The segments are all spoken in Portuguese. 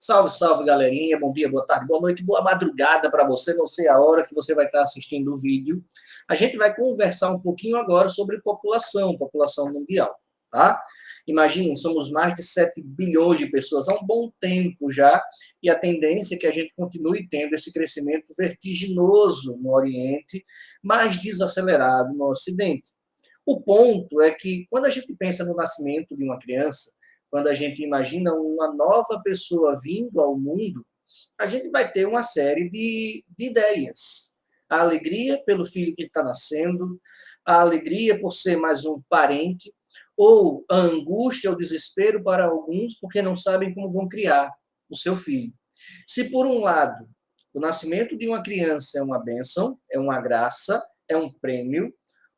Salve, salve, galerinha. Bom dia, boa tarde, boa noite, boa madrugada para você. Não sei a hora que você vai estar assistindo o vídeo. A gente vai conversar um pouquinho agora sobre população mundial, tá? Imaginem, somos mais de 7 bilhões de pessoas há um bom tempo já, e a tendência é que a gente continue tendo esse crescimento vertiginoso no Oriente, mas desacelerado no Ocidente. O ponto é que, quando a gente pensa no nascimento de uma criança, quando a gente imagina uma nova pessoa vindo ao mundo, a gente vai ter uma série de ideias. A alegria pelo filho que está nascendo, a alegria por ser mais um parente, ou a angústia, o desespero para alguns, porque não sabem como vão criar o seu filho. Se, por um lado, o nascimento de uma criança é uma bênção, é uma graça, é um prêmio,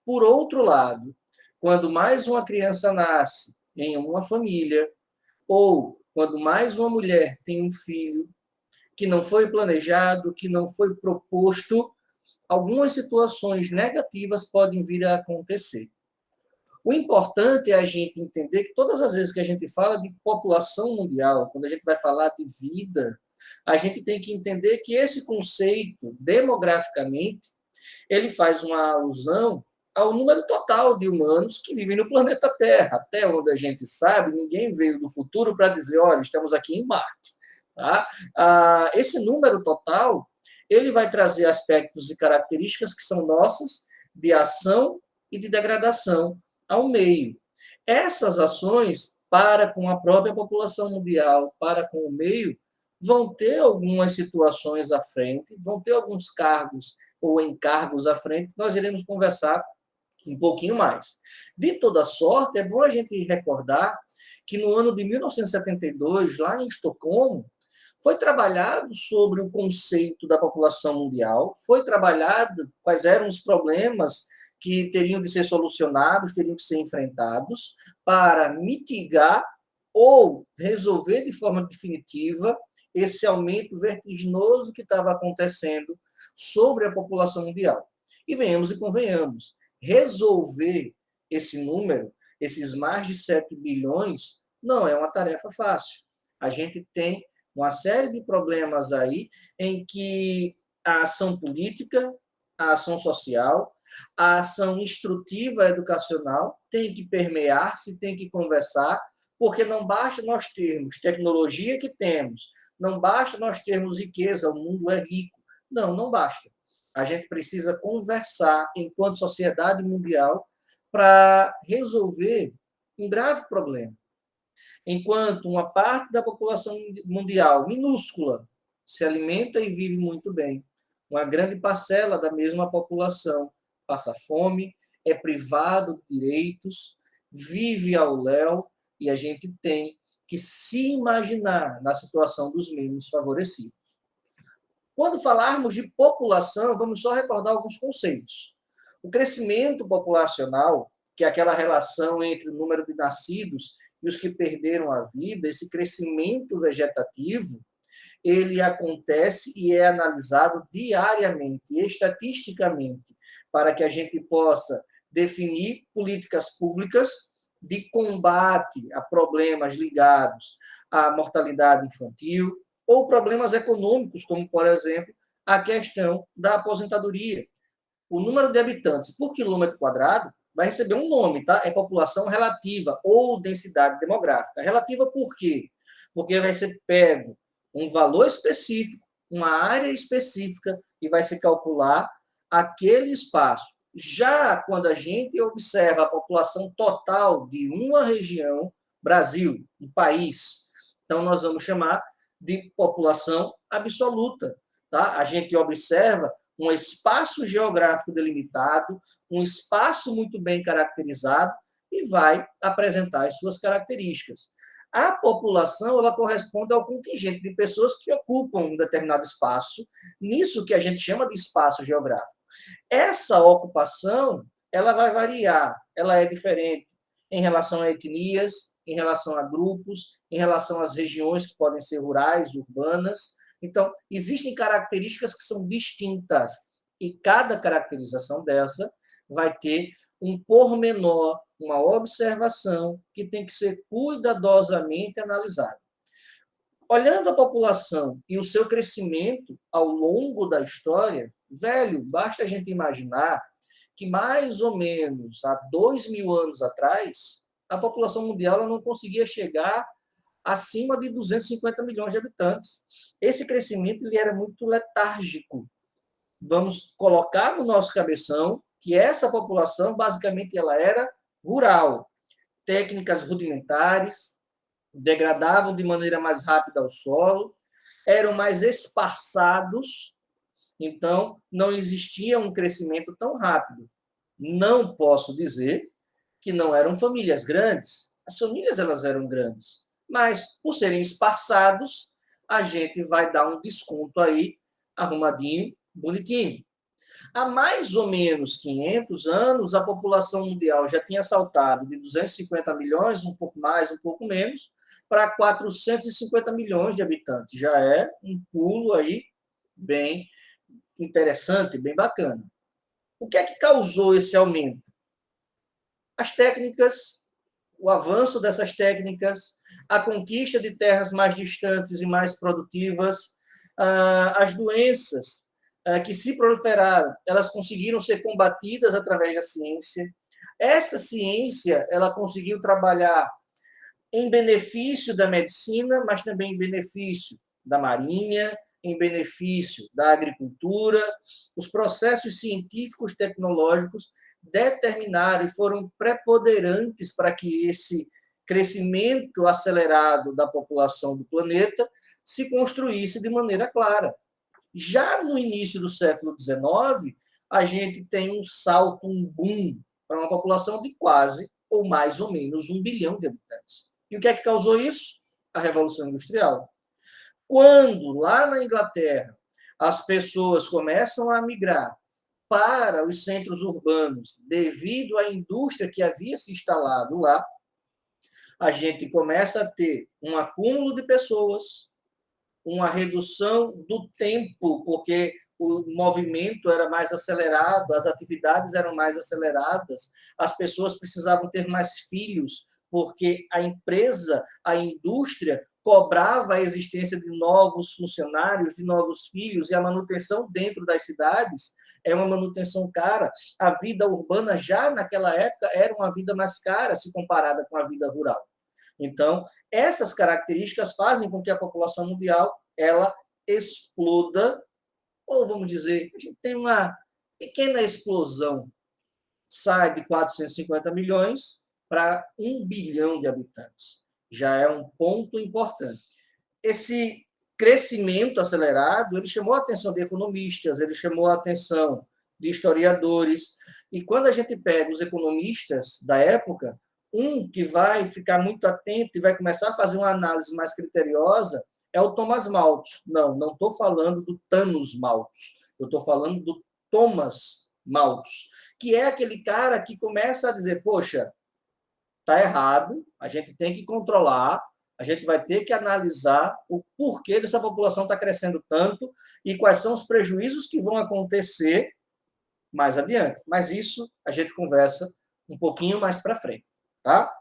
por outro lado, quando mais uma criança nasce em uma família, ou quando mais uma mulher tem um filho que não foi planejado, que não foi proposto, algumas situações negativas podem vir a acontecer. O importante é a gente entender que todas as vezes que a gente fala de população mundial, quando a gente vai falar de vida, a gente tem que entender que esse conceito, demograficamente, ele faz uma alusão ao número total de humanos que vivem no planeta Terra. Até onde a gente sabe, ninguém veio do futuro para dizer, olha, estamos aqui em Marte. Tá? Esse número total, ele vai trazer aspectos e características que são nossas, de ação e de degradação ao meio. Essas ações, para com a própria população mundial, para com o meio, vão ter algumas situações à frente, vão ter alguns cargos ou encargos à frente, nós iremos conversar um pouquinho mais. De toda sorte, é bom a gente recordar que no ano de 1972, lá em Estocolmo, foi trabalhado sobre o conceito da população mundial, foi trabalhado quais eram os problemas que teriam de ser solucionados, teriam que ser enfrentados para mitigar ou resolver de forma definitiva esse aumento vertiginoso que estava acontecendo sobre a população mundial. E venhamos e convenhamos, resolver esse número, esses mais de 7 bilhões, não é uma tarefa fácil. A gente tem uma série de problemas aí em que a ação política, a ação social, a ação instrutiva educacional tem que permear-se, tem que conversar, porque não basta nós termos tecnologia que temos, não basta nós termos riqueza, o mundo é rico. Não, não basta. A gente precisa conversar enquanto sociedade mundial para resolver um grave problema. Enquanto uma parte da população mundial, minúscula, se alimenta e vive muito bem, uma grande parcela da mesma população passa fome, é privado de direitos, vive ao léu, e a gente tem que se imaginar na situação dos menos favorecidos. Quando falarmos de população, vamos só recordar alguns conceitos. O crescimento populacional, que é aquela relação entre o número de nascidos e os que perderam a vida, esse crescimento vegetativo, ele acontece e é analisado diariamente, estatisticamente, para que a gente possa definir políticas públicas de combate a problemas ligados à mortalidade infantil ou problemas econômicos, como, por exemplo, a questão da aposentadoria. O número de habitantes por quilômetro quadrado vai receber um nome, tá? É população relativa ou densidade demográfica. Relativa por quê? Porque vai ser pego um valor específico, uma área específica, e vai se calcular aquele espaço. Já quando a gente observa a população total de uma região, Brasil, um país, então nós vamos chamar de população absoluta. Tá? A gente observa um espaço geográfico delimitado, um espaço muito bem caracterizado e vai apresentar as suas características. A população, ela corresponde ao contingente de pessoas que ocupam um determinado espaço, nisso que a gente chama de espaço geográfico. Essa ocupação, ela vai variar, ela é diferente em relação a etnias, em relação a grupos, em relação às regiões que podem ser rurais, urbanas. Então, existem características que são distintas e cada caracterização dessa vai ter um pormenor, uma observação que tem que ser cuidadosamente analisada. olhando a população e o seu crescimento ao longo da história, velho, basta a gente imaginar que mais ou menos há 2.000 anos atrás, a população mundial ela não conseguia chegar acima de 250 milhões de habitantes. Esse crescimento ele era muito letárgico. Vamos colocar no nosso cabeção que essa população, basicamente, ela era rural. Técnicas rudimentares, degradavam de maneira mais rápida o solo, eram mais esparçados, então não existia um crescimento tão rápido. Não posso dizer que não eram famílias grandes. As famílias elas eram grandes, mas por serem esparçados, a gente vai dar um desconto aí, arrumadinho, bonitinho. Há mais ou menos 500 anos, a população mundial já tinha saltado de 250 milhões, um pouco mais, um pouco menos, para 450 milhões de habitantes. Já é um pulo aí bem interessante, bem bacana. O que é que causou esse aumento? As técnicas, o avanço dessas técnicas, a conquista de terras mais distantes e mais produtivas, as doenças que se proliferaram, elas conseguiram ser combatidas através da ciência. Essa ciência, ela conseguiu trabalhar em benefício da medicina, mas também em benefício da marinha, em benefício da agricultura. Os processos científicos tecnológicos determinaram e foram preponderantes para que esse crescimento acelerado da população do planeta se construísse de maneira clara. Já no início do século XIX, a gente tem um salto, um boom, para uma população de quase, ou mais ou menos, 1 bilhão de habitantes. E o que é que causou isso? A Revolução Industrial. Quando, lá na Inglaterra, as pessoas começam a migrar para os centros urbanos devido à indústria que havia se instalado lá, a gente começa a ter um acúmulo de pessoas, uma redução do tempo, porque o movimento era mais acelerado, as atividades eram mais aceleradas, as pessoas precisavam ter mais filhos, porque a empresa, a indústria, cobrava a existência de novos funcionários, de novos filhos, e a manutenção dentro das cidades é uma manutenção cara. A vida urbana, já naquela época, era uma vida mais cara se comparada com a vida rural. Então, essas características fazem com que a população mundial ela exploda, ou vamos dizer, a gente tem uma pequena explosão, sai de 450 milhões para 1 bilhão de habitantes. Já é um ponto importante. Esse crescimento acelerado, ele chamou a atenção de economistas, ele chamou a atenção de historiadores, e quando a gente pega os economistas da época, um que vai ficar muito atento e vai começar a fazer uma análise mais criteriosa é o Thomas Malthus. Não estou falando do Thanos Malthus, eu estou falando do Thomas Malthus, que é aquele cara que começa a dizer, poxa, está errado, a gente tem que controlar, a gente vai ter que analisar o porquê dessa população estar crescendo tanto e quais são os prejuízos que vão acontecer mais adiante. Mas isso a gente conversa um pouquinho mais para frente. Tá?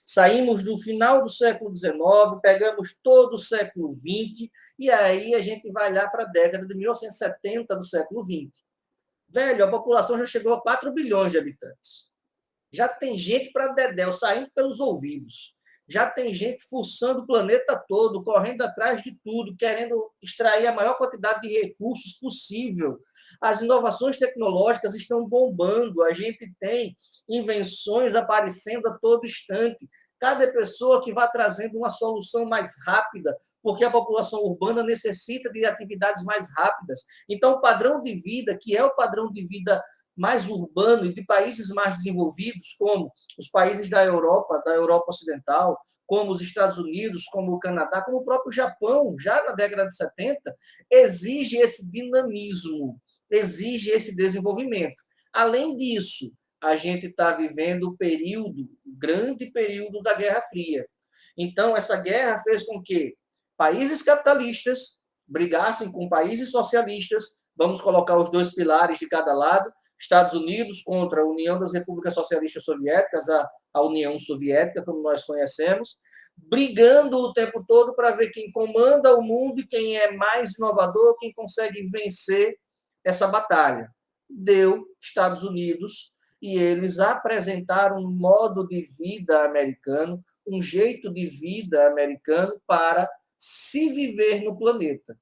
Saímos do final do século XIX, pegamos todo o século XX, e aí a gente vai lá para a década de 1970 do século XX. Velho, a população já chegou a 4 bilhões de habitantes. Já tem gente para dedéu saindo pelos ouvidos. Já tem gente fuçando o planeta todo, correndo atrás de tudo, querendo extrair a maior quantidade de recursos possível. As inovações tecnológicas estão bombando, a gente tem invenções aparecendo a todo instante. Cada pessoa que vai trazendo uma solução mais rápida, porque a população urbana necessita de atividades mais rápidas. Então, o padrão de vida, que é o padrão de vida mais urbano e de países mais desenvolvidos, como os países da Europa Ocidental, como os Estados Unidos, como o Canadá, como o próprio Japão, já na década de 70, exige esse dinamismo, exige esse desenvolvimento. Além disso, a gente está vivendo o grande período da Guerra Fria. Então, essa guerra fez com que países capitalistas brigassem com países socialistas, vamos colocar os dois pilares de cada lado, Estados Unidos contra a União das Repúblicas Socialistas Soviéticas, a União Soviética, como nós conhecemos, brigando o tempo todo para ver quem comanda o mundo e quem é mais inovador, quem consegue vencer essa batalha. Deu Estados Unidos, e eles apresentaram um modo de vida americano, um jeito de vida americano para se viver no planeta.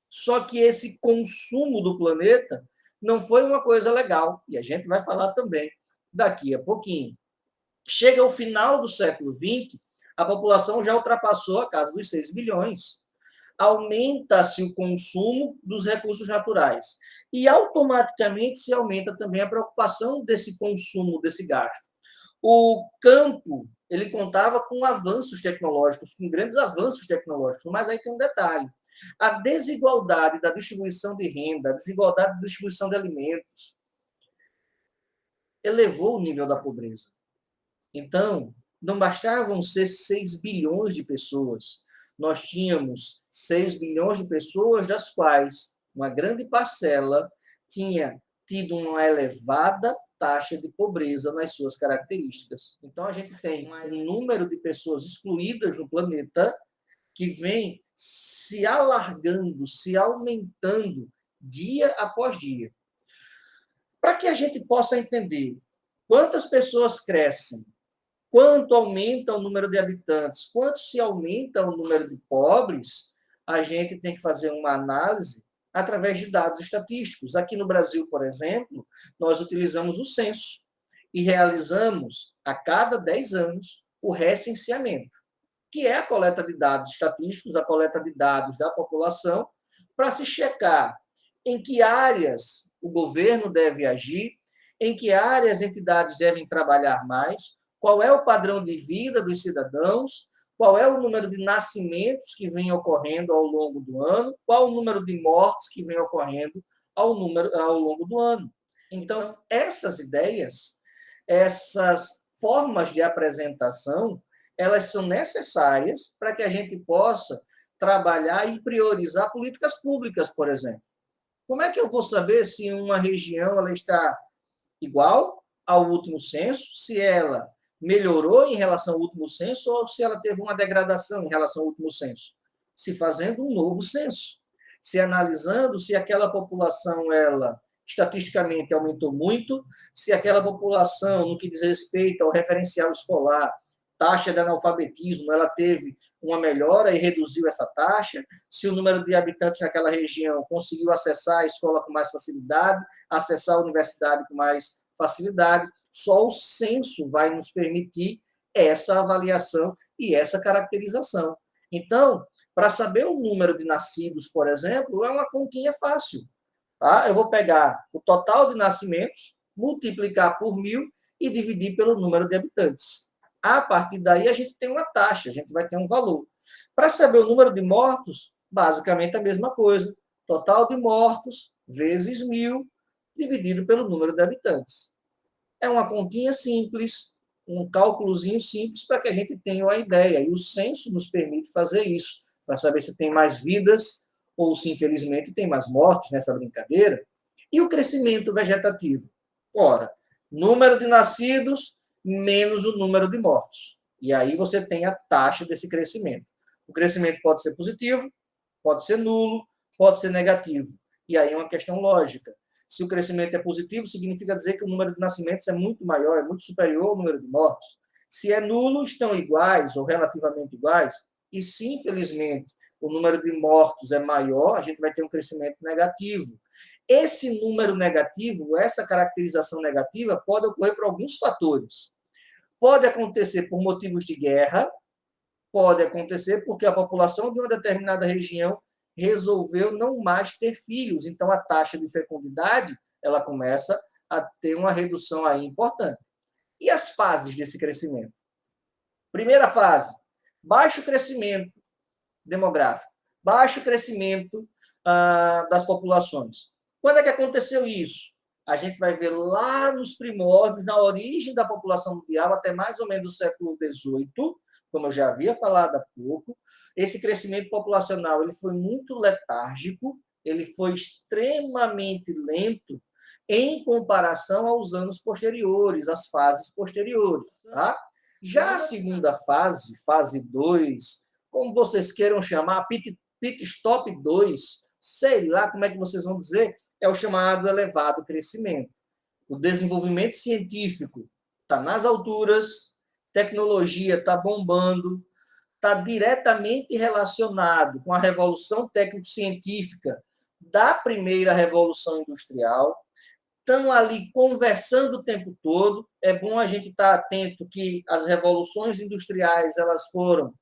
Só que esse consumo do planeta não foi uma coisa legal, e a gente vai falar também daqui a pouquinho. Chega ao final do século XX, a população já ultrapassou a casa dos 6 bilhões. Aumenta-se o consumo dos recursos naturais e automaticamente se aumenta também a preocupação desse consumo, desse gasto. O campo, ele contava com avanços tecnológicos, com grandes avanços tecnológicos, mas aí tem um detalhe. A desigualdade da distribuição de renda, a desigualdade da distribuição de alimentos, elevou o nível da pobreza. Então, não bastavam ser 6 bilhões de pessoas. Nós tínhamos 6 bilhões de pessoas, das quais uma grande parcela tinha tido uma elevada taxa de pobreza nas suas características. Então, a gente tem um número de pessoas excluídas no planeta que vem se alargando, se aumentando dia após dia. Para que a gente possa entender quantas pessoas crescem, quanto aumenta o número de habitantes, quanto se aumenta o número de pobres, a gente tem que fazer uma análise através de dados estatísticos. Aqui no Brasil, por exemplo, nós utilizamos o censo e realizamos, a cada 10 anos, o recenseamento, que é a coleta de dados estatísticos, a coleta de dados da população, para se checar em que áreas o governo deve agir, em que áreas as entidades devem trabalhar mais, qual é o padrão de vida dos cidadãos, qual é o número de nascimentos que vem ocorrendo ao longo do ano, qual o número de mortes que vem ocorrendo ao longo do ano. Então, essas ideias, essas formas de apresentação, elas são necessárias para que a gente possa trabalhar e priorizar políticas públicas, por exemplo. Como é que eu vou saber se uma região ela está igual ao último censo, se ela melhorou em relação ao último censo ou se ela teve uma degradação em relação ao último censo? Se fazendo um novo censo, se analisando se aquela população, ela estatisticamente aumentou muito, se aquela população, no que diz respeito ao referencial escolar, taxa de analfabetismo, ela teve uma melhora e reduziu essa taxa, se o número de habitantes naquela região conseguiu acessar a escola com mais facilidade, acessar a universidade com mais facilidade. Só o censo vai nos permitir essa avaliação e essa caracterização. Então, para saber o número de nascidos, por exemplo, é uma continha fácil. Tá? Eu vou pegar o total de nascimentos, multiplicar por 1.000 e dividir pelo número de habitantes. A partir daí, a gente tem uma taxa, a gente vai ter um valor. Para saber o número de mortos, basicamente a mesma coisa. Total de mortos vezes 1.000 dividido pelo número de habitantes. É uma continha simples, um cálculozinho simples para que a gente tenha uma ideia. E o censo nos permite fazer isso, para saber se tem mais vidas ou se, infelizmente, tem mais mortes nessa brincadeira. E o crescimento vegetativo? Ora, número de nascidos menos o número de mortos. E aí você tem a taxa desse crescimento. O crescimento pode ser positivo, pode ser nulo, pode ser negativo. E aí é uma questão lógica. Se o crescimento é positivo, significa dizer que o número de nascimentos é muito maior, é muito superior ao número de mortos. Se é nulo, estão iguais ou relativamente iguais. E se, infelizmente, o número de mortos é maior, a gente vai ter um crescimento negativo. Esse número negativo, essa caracterização negativa, pode ocorrer por alguns fatores. Pode acontecer por motivos de guerra, pode acontecer porque a população de uma determinada região resolveu não mais ter filhos. Então, a taxa de fecundidade ela começa a ter uma redução aí importante. E as fases desse crescimento? Primeira fase, baixo crescimento demográfico, baixo crescimento das populações. Quando é que aconteceu isso? A gente vai ver lá nos primórdios, na origem da população mundial, até mais ou menos o século XVIII, como eu já havia falado há pouco. Esse crescimento populacional ele foi muito letárgico, ele foi extremamente lento em comparação aos anos posteriores, às fases posteriores. Tá? Já a segunda fase, fase 2, como vocês queiram chamar, pit stop 2, sei lá como é que vocês vão dizer, é o chamado elevado crescimento. O desenvolvimento científico está nas alturas, tecnologia está bombando, está diretamente relacionado com a revolução técnico-científica da primeira revolução industrial, estão ali conversando o tempo todo. É bom a gente estar atento que as revoluções industriais elas foram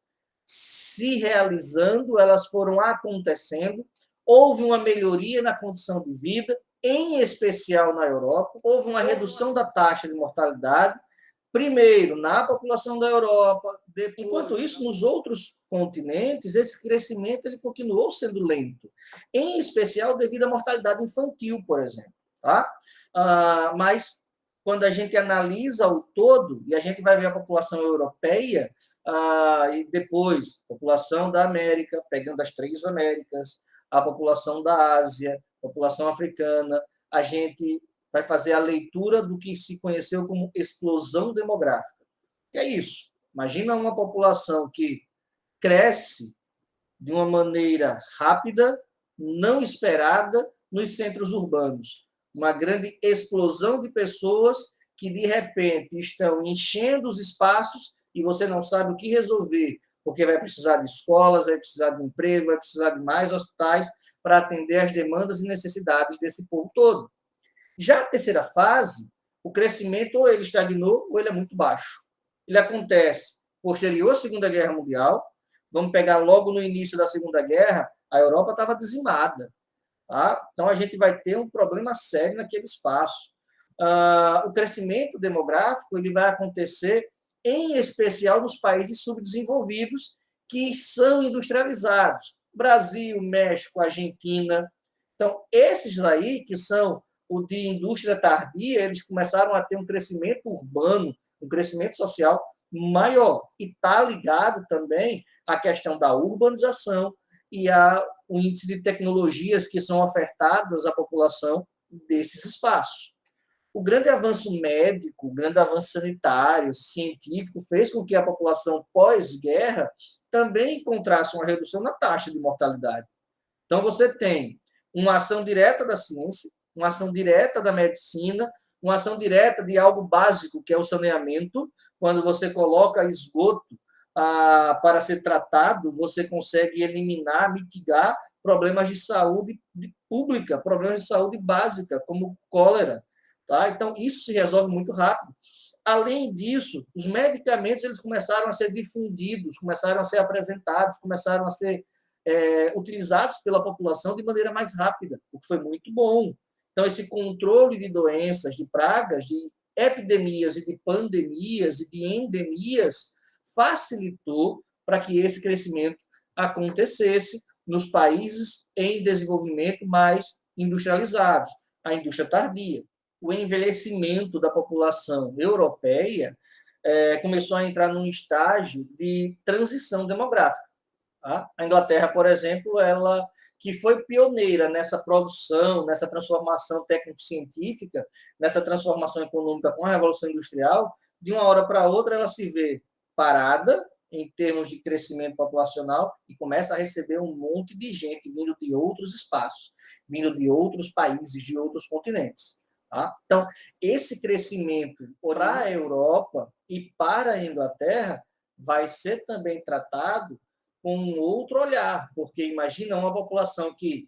se realizando, elas foram acontecendo, houve uma melhoria na condição de vida, em especial na Europa, houve uma redução da taxa de mortalidade, primeiro na população da Europa, depois... Enquanto isso, nos outros continentes, esse crescimento ele continuou sendo lento, em especial devido à mortalidade infantil, por exemplo. Tá? Mas, quando a gente analisa o todo, e a gente vai ver a população europeia, e depois a população da América, pegando as 3 Américas, a população da Ásia, a população africana, a gente vai fazer a leitura do que se conheceu como explosão demográfica. Que é isso. Imagina uma população que cresce de uma maneira rápida, não esperada, nos centros urbanos. Uma grande explosão de pessoas que, de repente, estão enchendo os espaços e você não sabe o que resolver, porque vai precisar de escolas, vai precisar de emprego, vai precisar de mais hospitais para atender às demandas e necessidades desse povo todo. Já a terceira fase, o crescimento ou ele estagnou ou ele é muito baixo. Ele acontece posterior à Segunda Guerra Mundial. Vamos pegar logo no início da Segunda Guerra, a Europa estava dizimada. Tá? Então, a gente vai ter um problema sério naquele espaço. O crescimento demográfico ele vai acontecer, em especial, nos países subdesenvolvidos que são industrializados. Brasil, México, Argentina. Então, esses aí, que são o de indústria tardia, eles começaram a ter um crescimento urbano, um crescimento social maior. E está ligado também à questão da urbanização e o índice de tecnologias que são ofertadas à população desses espaços. O grande avanço médico, o grande avanço sanitário, científico, fez com que a população pós-guerra também encontrasse uma redução na taxa de mortalidade. Então, você tem uma ação direta da ciência, uma ação direta da medicina, uma ação direta de algo básico, que é o saneamento. Quando você coloca esgoto para ser tratado, você consegue eliminar, mitigar problemas de saúde pública, problemas de saúde básica, como cólera. Tá? Então, isso se resolve muito rápido. Além disso, os medicamentos eles começaram a ser difundidos, começaram a ser apresentados, começaram a ser utilizados pela população de maneira mais rápida, o que foi muito bom. Então, esse controle de doenças, de pragas, de epidemias e de pandemias e de endemias facilitou para que esse crescimento acontecesse nos países em desenvolvimento mais industrializados, a indústria tardia. O envelhecimento da população europeia começou a entrar num estágio de transição demográfica. Tá? A Inglaterra, por exemplo, ela que foi pioneira nessa produção, nessa transformação técnico-científica, nessa transformação econômica com a Revolução Industrial, de uma hora para outra ela se vê parada em termos de crescimento populacional e começa a receber um monte de gente vindo de outros espaços, vindo de outros países, de outros continentes. Tá? Então, esse crescimento para a Europa e para a Inglaterra vai ser também tratado com um outro olhar, porque imagina uma população que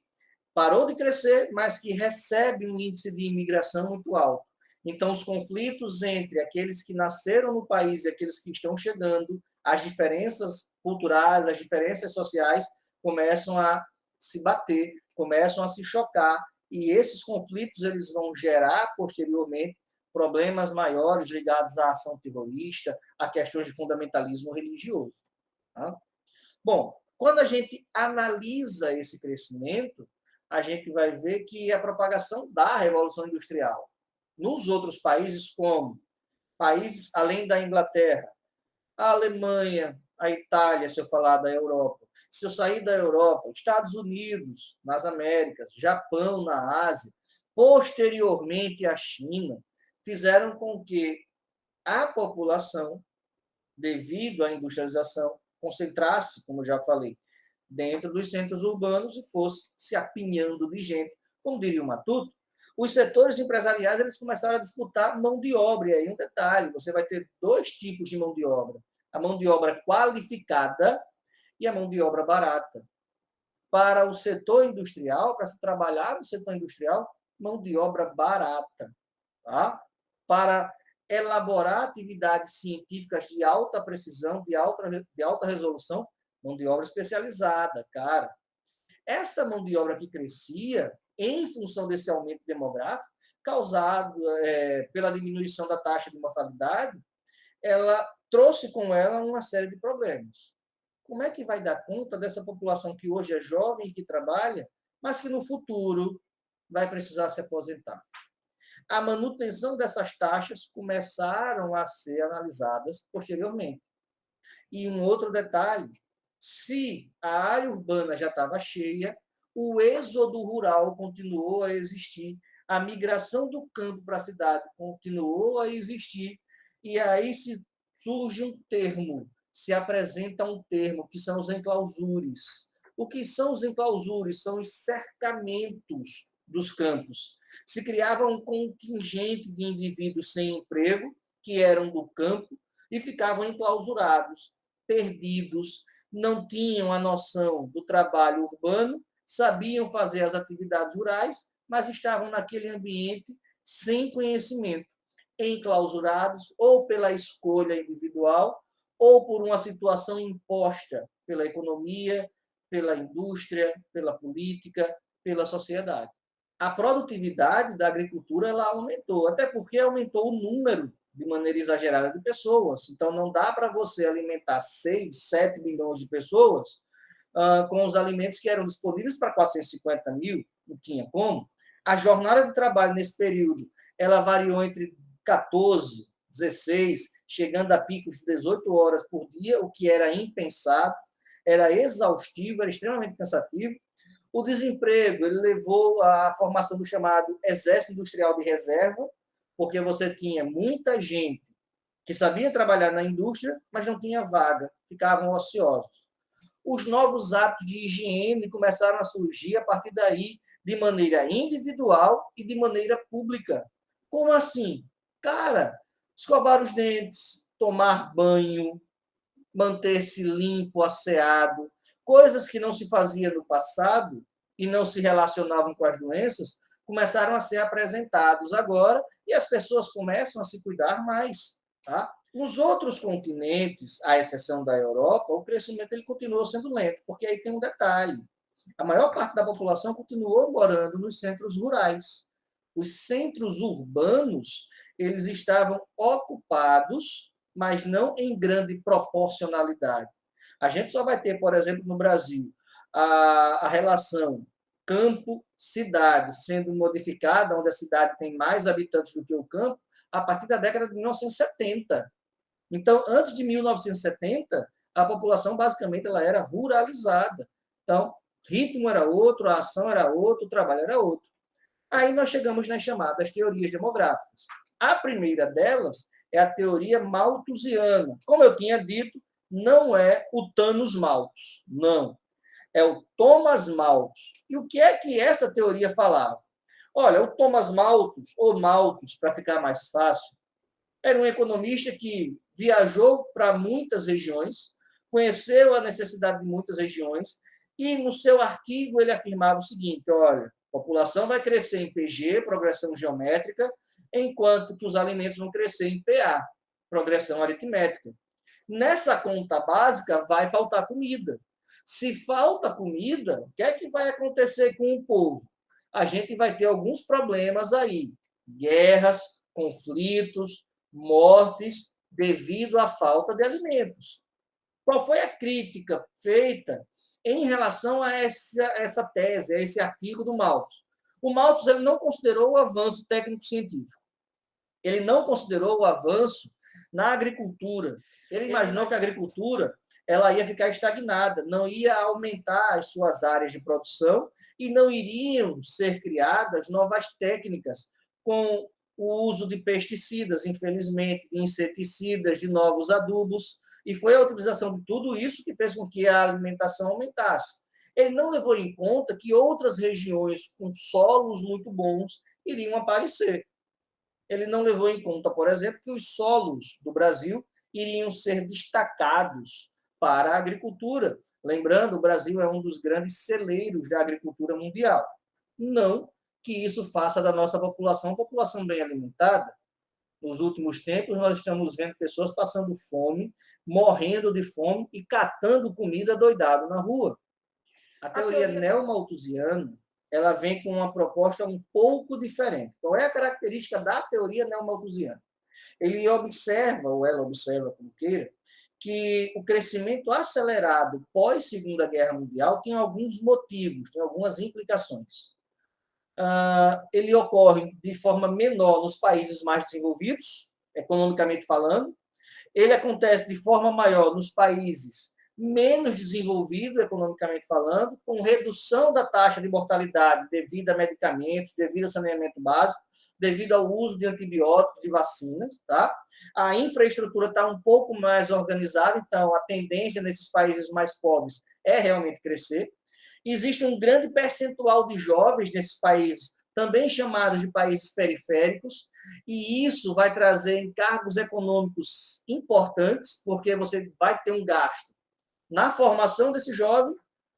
parou de crescer, mas que recebe um índice de imigração muito alto. Então, os conflitos entre aqueles que nasceram no país e aqueles que estão chegando, as diferenças culturais, as diferenças sociais começam a se bater, começam a se chocar, e esses conflitos eles vão gerar, posteriormente, problemas maiores ligados à ação terrorista, a questões de fundamentalismo religioso. Tá? Bom, quando a gente analisa esse crescimento, a gente vai ver que a propagação da Revolução Industrial nos outros países, como países além da Inglaterra, a Alemanha, a Itália, se eu falar da Europa, se eu sair da Europa, Estados Unidos, nas Américas, Japão, na Ásia, posteriormente à China, fizeram com que a população, devido à industrialização, concentrasse, como já falei, dentro dos centros urbanos e fosse se apinhando de gente. Como diria o Matuto, os setores empresariais eles começaram a disputar mão de obra. E aí um detalhe, você vai ter dois tipos de mão de obra. A mão de obra qualificada e a mão de obra barata. Para o setor industrial, para se trabalhar no setor industrial, mão de obra barata. Tá? Para elaborar atividades científicas de alta precisão, de alta resolução, mão de obra especializada, cara. Essa mão de obra que crescia, em função desse aumento demográfico, causado pela diminuição da taxa de mortalidade, ela trouxe com ela uma série de problemas. Como é que vai dar conta dessa população que hoje é jovem e que trabalha, mas que no futuro vai precisar se aposentar? A manutenção dessas taxas começaram a ser analisadas posteriormente. E um outro detalhe, se a área urbana já estava cheia, o êxodo rural continuou a existir, a migração do campo para a cidade continuou a existir, e aí surge um termo, se apresenta um termo, que são os enclausures. O que são os enclausures? São os cercamentos dos campos. Se criava um contingente de indivíduos sem emprego, que eram do campo, e ficavam enclausurados, perdidos, não tinham a noção do trabalho urbano, sabiam fazer as atividades rurais, mas estavam naquele ambiente sem conhecimento, enclausurados ou pela escolha individual ou por uma situação imposta pela economia, pela indústria, pela política, pela sociedade. A produtividade da agricultura ela aumentou, até porque aumentou o número de maneira exagerada de pessoas. Então, não dá para você alimentar 6, 7 milhões de pessoas com os alimentos que eram disponíveis para 450 mil, não tinha como. A jornada de trabalho nesse período, ela variou entre 14, 16, chegando a picos de 18 horas por dia, o que era impensado, era exaustivo, era extremamente cansativo. O desemprego ele levou à formação do chamado Exército Industrial de Reserva, porque você tinha muita gente que sabia trabalhar na indústria, mas não tinha vaga, ficavam ociosos. Os novos hábitos de higiene começaram a surgir a partir daí, de maneira individual e de maneira pública. Como assim? Cara, escovar os dentes, tomar banho, manter-se limpo, asseado, coisas que não se fazia no passado e não se relacionavam com as doenças, começaram a ser apresentados agora e as pessoas começam a se cuidar mais. Tá? Nos outros continentes, à exceção da Europa, o crescimento ele continuou sendo lento, porque aí tem um detalhe. A maior parte da população continuou morando nos centros rurais. Os centros urbanos eles estavam ocupados, mas não em grande proporcionalidade. A gente só vai ter, por exemplo, no Brasil, a relação campo-cidade sendo modificada, onde a cidade tem mais habitantes do que o campo, a partir da década de 1970. Então, antes de 1970, a população, basicamente, ela era ruralizada. Então, ritmo era outro, a ação era outro, o trabalho era outro. Aí nós chegamos nas chamadas teorias demográficas. A primeira delas é a teoria malthusiana. Como eu tinha dito, não é o Thanos Malthus, não. É o Thomas Malthus. E o que é que essa teoria falava? Olha, o Thomas Malthus, ou Malthus, para ficar mais fácil, era um economista que viajou para muitas regiões, conheceu a necessidade de muitas regiões, e no seu artigo ele afirmava o seguinte, olha, a população vai crescer em PG, progressão geométrica, enquanto que os alimentos vão crescer em PA, progressão aritmética. Nessa conta básica vai faltar comida. Se falta comida, o que é que vai acontecer com o povo? A gente vai ter alguns problemas aí, guerras, conflitos, mortes, devido à falta de alimentos. Qual foi a crítica feita em relação a essa tese, a esse artigo do Malthus? O Malthus ele não considerou o avanço técnico-científico. Ele não considerou o avanço na agricultura. Ele imaginou que a agricultura ela ia ficar estagnada, não ia aumentar as suas áreas de produção e não iriam ser criadas novas técnicas com o uso de pesticidas, infelizmente, de inseticidas, de novos adubos, e foi a utilização de tudo isso que fez com que a alimentação aumentasse. Ele não levou em conta que outras regiões com solos muito bons iriam aparecer. Ele não levou em conta, por exemplo, que os solos do Brasil iriam ser destacados para a agricultura. Lembrando, o Brasil é um dos grandes celeiros da agricultura mundial. Não que isso faça da nossa população uma população bem alimentada. Nos últimos tempos, nós estamos vendo pessoas passando fome, morrendo de fome e catando comida doidado na rua. A teoria neomalthusiana, ela vem com uma proposta um pouco diferente. Qual é a característica da teoria neomalthusiana? Ele observa, ou ela observa, como queira, que o crescimento acelerado pós-Segunda Guerra Mundial tem alguns motivos, tem algumas implicações. Ele ocorre de forma menor nos países mais desenvolvidos, economicamente falando. Ele acontece de forma maior nos países menos desenvolvidos, economicamente falando, com redução da taxa de mortalidade devido a medicamentos, devido a saneamento básico, devido ao uso de antibióticos, de vacinas. Tá? A infraestrutura está um pouco mais organizada, então a tendência nesses países mais pobres é realmente crescer. Existe um grande percentual de jovens nesses países, também chamados de países periféricos, e isso vai trazer encargos econômicos importantes, porque você vai ter um gasto na formação desse jovem,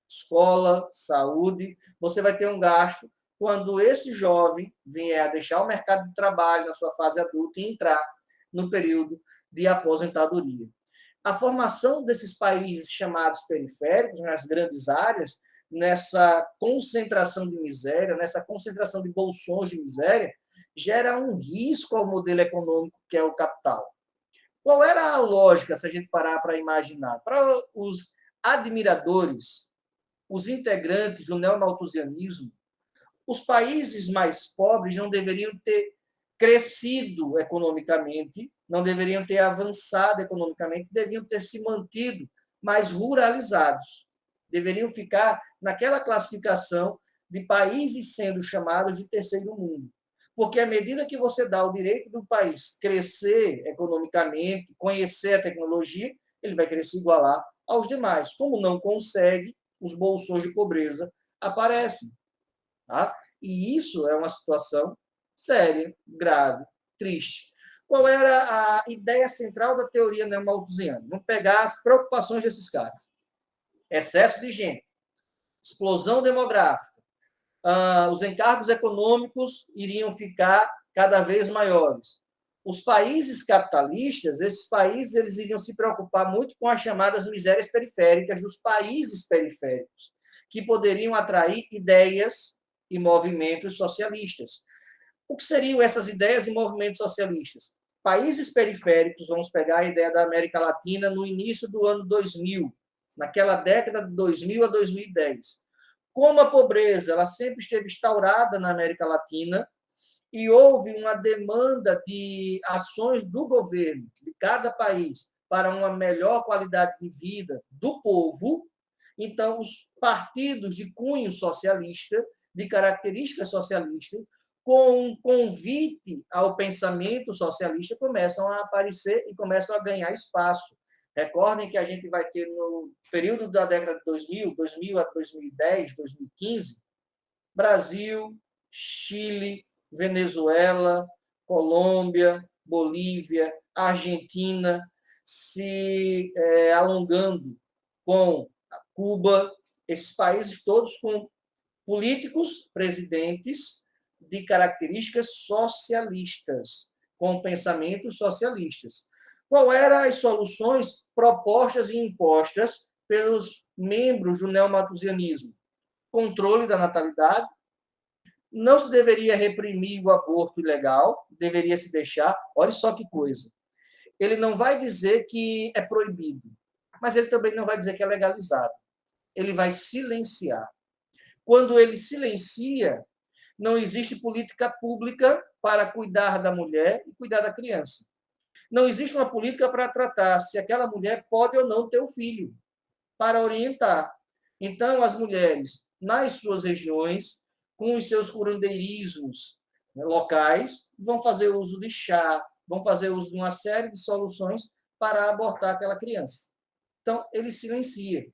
escola, saúde, você vai ter um gasto quando esse jovem vier a deixar o mercado de trabalho na sua fase adulta e entrar no período de aposentadoria. A formação desses países chamados periféricos, nas grandes áreas, nessa concentração de miséria, nessa concentração de bolsões de miséria, gera um risco ao modelo econômico que é o capital. Qual era a lógica, se a gente parar para imaginar? Para os admiradores, os integrantes do neomalthusianismo, os países mais pobres não deveriam ter crescido economicamente, não deveriam ter avançado economicamente, deveriam ter se mantido mais ruralizados. Deveriam ficar naquela classificação de países sendo chamados de terceiro mundo. Porque à medida que você dá o direito do país crescer economicamente, conhecer a tecnologia, ele vai querer se igualar aos demais. Como não consegue, os bolsões de pobreza aparecem. Tá? E isso é uma situação séria, grave, triste. Qual era a ideia central da teoria neomalthusiana? Vamos pegar as preocupações desses caras. Excesso de gente, explosão demográfica, os encargos econômicos iriam ficar cada vez maiores. Os países capitalistas, esses países, eles iriam se preocupar muito com as chamadas misérias periféricas dos países periféricos, que poderiam atrair ideias e movimentos socialistas. O que seriam essas ideias e movimentos socialistas? Países periféricos, vamos pegar a ideia da América Latina no início do ano 2000, naquela década de 2000 a 2010. Como a pobreza ela sempre esteve instaurada na América Latina e houve uma demanda de ações do governo de cada país para uma melhor qualidade de vida do povo, então os partidos de cunho socialista, de características socialistas, com um convite ao pensamento socialista, começam a aparecer e começam a ganhar espaço. Recordem que a gente vai ter, no período da década de 2000 a 2010, 2015, Brasil, Chile, Venezuela, Colômbia, Bolívia, Argentina, se alongando com Cuba, esses países todos com políticos, presidentes de características socialistas, com pensamentos socialistas. Qual eram as soluções propostas e impostas pelos membros do neomalthusianismo? Controle da natalidade, não se deveria reprimir o aborto ilegal, deveria se deixar. Olha só que coisa. Ele não vai dizer que é proibido, mas ele também não vai dizer que é legalizado. Ele vai silenciar. Quando ele silencia, não existe política pública para cuidar da mulher e cuidar da criança. Não existe uma política para tratar se aquela mulher pode ou não ter o filho. para orientar. Então, as mulheres, nas suas regiões, com os seus curandeirismos, né, locais, vão fazer uso de chá, vão fazer uso de uma série de soluções para abortar aquela criança. Então, ele silencia.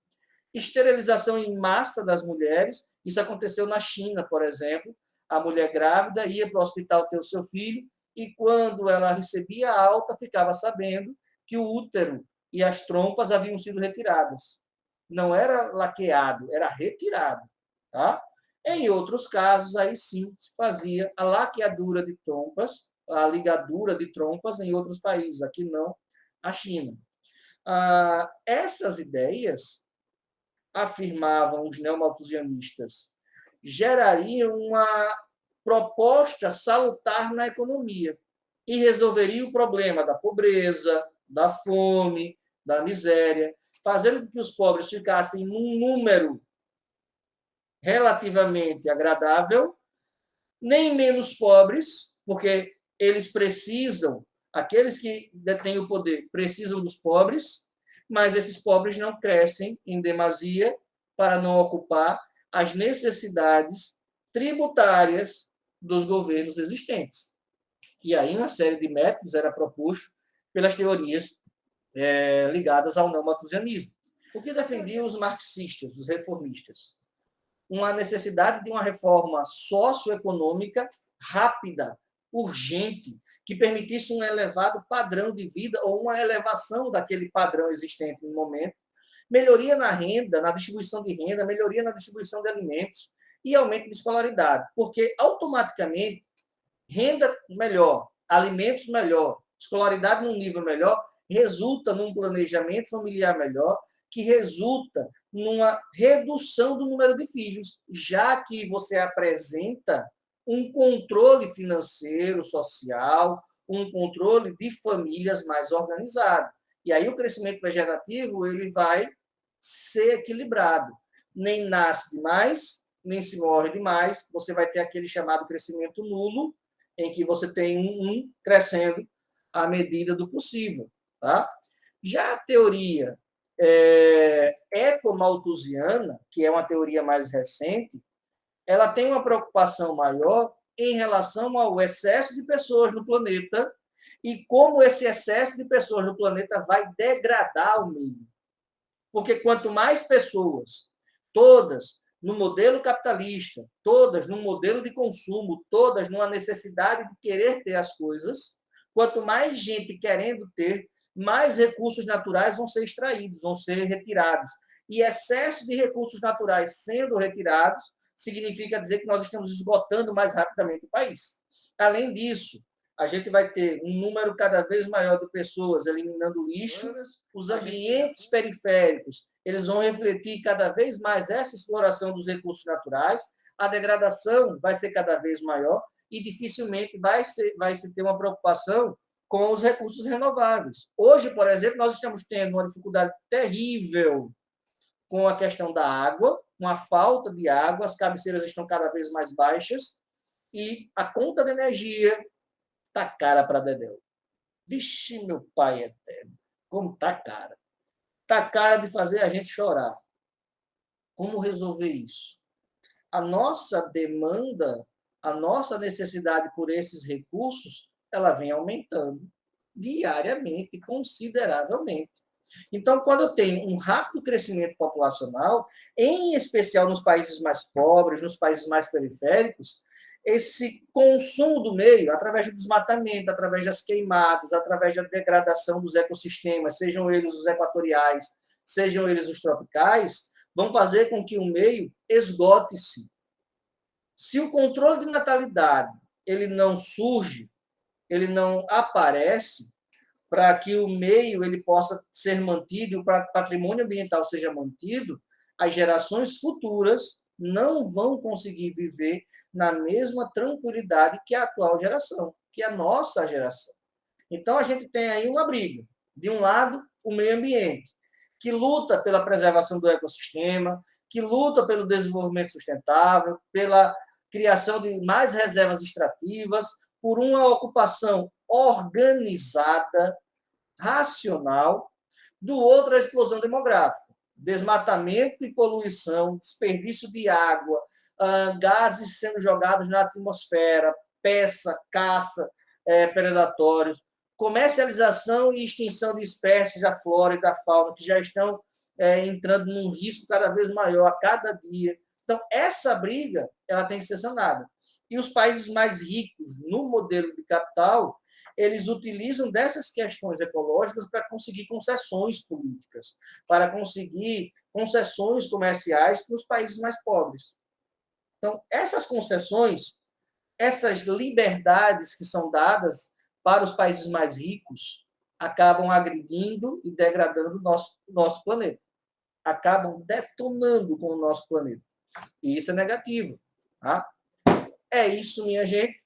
Esterilização em massa das mulheres, isso aconteceu na China, por exemplo. A mulher grávida ia para o hospital ter o seu filho e, quando ela recebia a alta, ficava sabendo que o útero e as trompas haviam sido retiradas. Não era laqueado, era retirado. Tá? Em outros casos, aí sim, se fazia a laqueadura de trompas, a ligadura de trompas em outros países, aqui não, a China. Essas ideias, afirmavam os neomalthusianistas, gerariam uma proposta salutar na economia e resolveria o problema da pobreza, da fome, da miséria, fazendo com que os pobres ficassem num número relativamente agradável, nem menos pobres, porque eles precisam, aqueles que detêm o poder precisam dos pobres, mas esses pobres não crescem em demasia para não ocupar as necessidades tributárias dos governos existentes. E aí uma série de métodos era proposto pelas teorias ligadas ao neomalthusianismo. O que defendiam os marxistas, os reformistas? Uma necessidade de uma reforma socioeconômica rápida, urgente, que permitisse um elevado padrão de vida ou uma elevação daquele padrão existente no momento, melhoria na renda, na distribuição de renda, melhoria na distribuição de alimentos e aumento de escolaridade, porque automaticamente renda melhor, alimentos melhor, escolaridade num nível melhor, resulta num planejamento familiar melhor, que resulta numa redução do número de filhos, já que você apresenta um controle financeiro, social, um controle de famílias mais organizado. E aí o crescimento vegetativo ele vai ser equilibrado. Nem nasce demais, nem se morre demais. Você vai ter aquele chamado crescimento nulo, em que você tem um crescendo à medida do possível. Tá? Já a teoria ecomalthusiana, que é uma teoria mais recente, ela tem uma preocupação maior em relação ao excesso de pessoas no planeta e como esse excesso de pessoas no planeta vai degradar o meio. Porque quanto mais pessoas, todas no modelo capitalista, todas no modelo de consumo, todas numa necessidade de querer ter as coisas, quanto mais gente querendo ter, mais recursos naturais vão ser extraídos, vão ser retirados. E excesso de recursos naturais sendo retirados significa dizer que nós estamos esgotando mais rapidamente o país. Além disso, a gente vai ter um número cada vez maior de pessoas eliminando lixo, os ambientes periféricos, eles vão refletir cada vez mais essa exploração dos recursos naturais, a degradação vai ser cada vez maior e dificilmente vai se ter uma preocupação com os recursos renováveis. Hoje, por exemplo, nós estamos tendo uma dificuldade terrível com a questão da água, com a falta de água, as cabeceiras estão cada vez mais baixas e a conta de energia está cara para dedéu. Vixe, meu pai eterno, como está cara. Está cara de fazer a gente chorar. Como resolver isso? A nossa demanda, a nossa necessidade por esses recursos, ela vem aumentando diariamente, consideravelmente. Então, quando eu tenho um rápido crescimento populacional, em especial nos países mais pobres, nos países mais periféricos, esse consumo do meio, através do desmatamento, através das queimadas, através da degradação dos ecossistemas, sejam eles os equatoriais, sejam eles os tropicais, vão fazer com que o meio esgote-se. Se o controle de natalidade ele não surge, ele não aparece, para que o meio ele possa ser mantido e o patrimônio ambiental seja mantido, as gerações futuras não vão conseguir viver na mesma tranquilidade que a atual geração, que é a nossa geração. Então, a gente tem aí uma briga. De um lado, o meio ambiente, que luta pela preservação do ecossistema, que luta pelo desenvolvimento sustentável, pela criação de mais reservas extrativas, por uma ocupação organizada, racional, do outro a explosão demográfica. desmatamento e poluição, desperdício de água, gases sendo jogados na atmosfera, peça, caça, predatórios, comercialização e extinção de espécies da flora e da fauna que já estão entrando num risco cada vez maior a cada dia. Então, essa briga ela tem que ser sanada. E os países mais ricos no modelo de capital, eles utilizam dessas questões ecológicas para conseguir concessões políticas, para conseguir concessões comerciais nos países mais pobres. Então, essas concessões, essas liberdades que são dadas para os países mais ricos, acabam agredindo e degradando o nosso planeta. Acabam detonando com o nosso planeta. E isso é negativo. Tá? É isso, minha gente.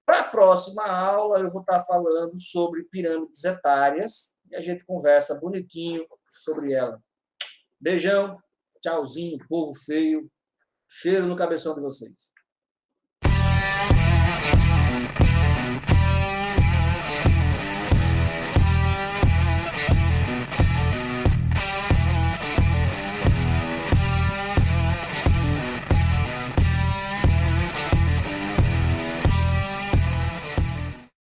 Para a próxima aula, eu vou estar falando sobre pirâmides etárias e a gente conversa bonitinho sobre ela. Beijão, tchauzinho, povo feio. Cheiro no cabeção de vocês.